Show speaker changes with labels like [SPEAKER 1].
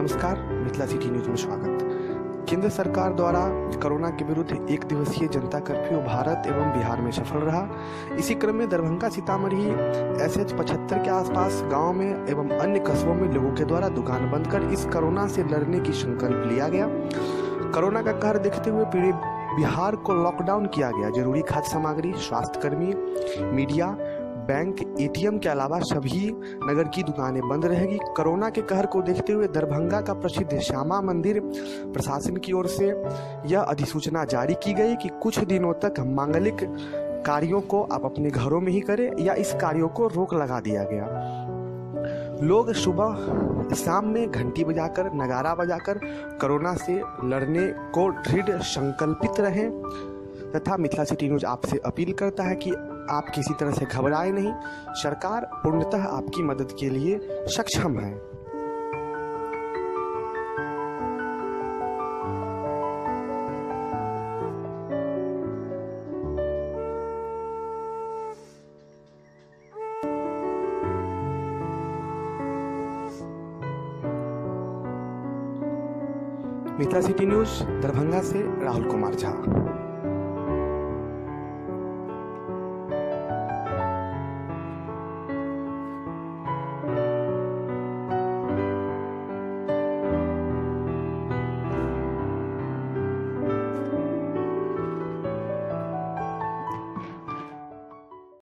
[SPEAKER 1] नमस्कार, Mithila city news में स्वागत। केंद्र सरकार द्वारा कोरोना के विरुद्ध एक दिवसीय जनता कर्फ्यू भारत एवं बिहार में सफल रहा। इसी क्रम में दरभंगा, सीतामढ़ी, SH 75 के आसपास गांव में एवं अन्य कस्बों में लोगों के द्वारा दुकान बंद कर इस कोरोना से लड़ने की संकल्प लिया गया। कोरोना का कहर देखते हुए पूरे बिहार को लॉकडाउन किया गया। जरूरी खाद्य सामग्री, स्वास्थ्यकर्मी, मीडिया, बैंक, ATM के अलावा सभी नगर की दुकानें बंद रहेगी। कोरोना के कहर को देखते हुए दरभंगा का प्रसिद्ध श्यामा मंदिर प्रशासन की ओर से यह अधिसूचना जारी की गई कि कुछ दिनों तक मांगलिक कार्यों को आप अपने घरों में ही करें या इस कार्यों को रोक लगा दिया गया। लोग सुबह शाम में घंटी बजाकर, नगारा बजाकर कोरोना से लड़ने को दृढ़ संकल्पित रहें तथा मिथिला सिटी न्यूज आपसे अपील करता है कि आप किसी तरह से घबराए नहीं। सरकार पूर्णतः आपकी मदद के लिए सक्षम है। मिथिला सिटी न्यूज दरभंगा से राहुल कुमार झा।